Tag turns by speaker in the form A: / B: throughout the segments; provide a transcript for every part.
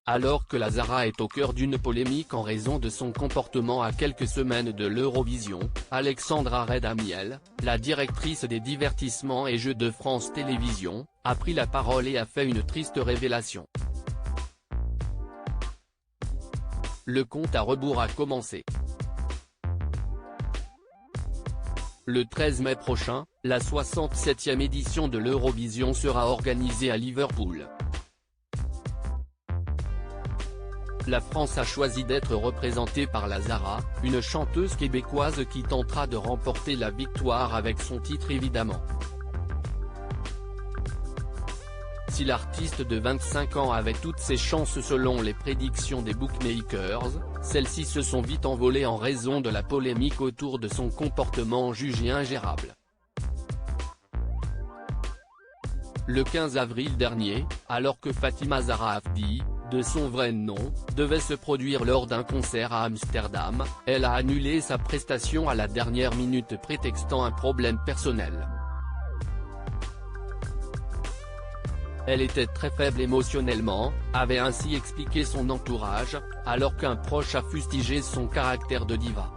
A: alors que la Zara est au cœur d'une polémique en raison de son comportement à quelques semaines de l'Eurovision, Alexandra Redamiel, la directrice des divertissements et jeux de France Télévisions, a pris la parole et a fait une triste révélation. Le compte à rebours a commencé. Le 13 mai prochain, la 67e édition de l'Eurovision sera organisée à Liverpool. La France a choisi d'être représentée par la Zara, une chanteuse québécoise qui tentera de remporter la victoire avec son titre évidemment. Si l'artiste de 25 ans avait toutes ses chances selon les prédictions des bookmakers, celles-ci se sont vite envolées en raison de la polémique autour de son comportement jugé ingérable. Le 15 avril dernier, alors que Fatima Zahra Afdi, de son vrai nom, devait se produire lors d'un concert à Amsterdam, elle a annulé sa prestation à la dernière minute prétextant un problème personnel. Elle était très faible émotionnellement, avait ainsi expliqué son entourage, alors qu'un proche a fustigé son caractère de diva.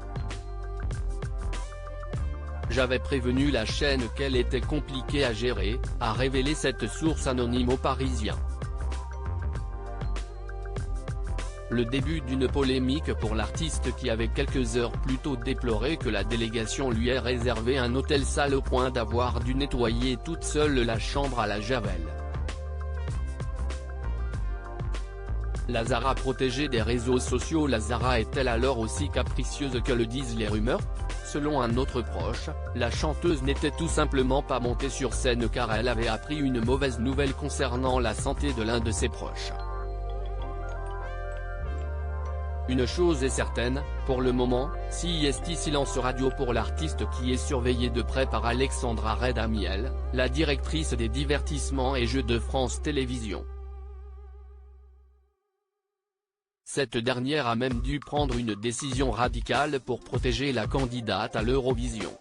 A: J'avais prévenu la chaîne qu'elle était compliquée à gérer, a révélé cette source anonyme aux Parisiens. Le début d'une polémique pour l'artiste qui avait quelques heures plus tôt déploré que la délégation lui ait réservé un hôtel sale au point d'avoir dû nettoyer toute seule la chambre à la javel. La Zara protégée des réseaux sociaux. La Zara est-elle alors aussi capricieuse que le disent les rumeurs? Selon un autre proche, la chanteuse n'était tout simplement pas montée sur scène car elle avait appris une mauvaise nouvelle concernant la santé de l'un de ses proches. Une chose est certaine, pour le moment, CIST silence radio pour l'artiste qui est surveillée de près par Alexandra Redamiel, la directrice des divertissements et jeux de France Télévisions. Cette dernière a même dû prendre une décision radicale pour protéger la candidate à l'Eurovision.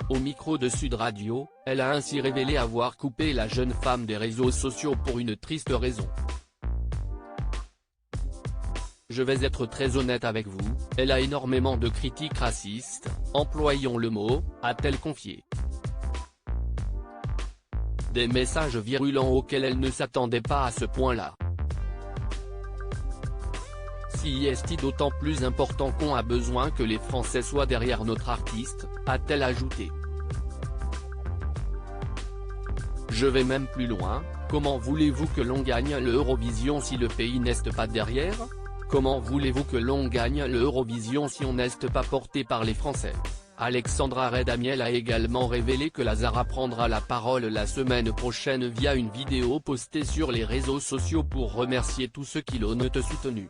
A: Au micro de Sud Radio, elle a ainsi révélé avoir coupé la jeune femme des réseaux sociaux pour une triste raison. Je vais être très honnête avec vous, elle a énormément de critiques racistes, employons le mot, a-t-elle confié. Des messages virulents auxquels elle ne s'attendait pas à ce point-là. CIST d'autant plus important qu'on a besoin que les Français soient derrière notre artiste, a-t-elle ajouté. Je vais même plus loin, comment voulez-vous que l'on gagne l'Eurovision si le pays n'est pas derrière? Comment voulez-vous que l'on gagne l'Eurovision si on n'est pas porté par les Français? Alexandra Redamiel a également révélé que la Zara prendra la parole la semaine prochaine via une vidéo postée sur les réseaux sociaux pour remercier tous ceux qui l'ont soutenu.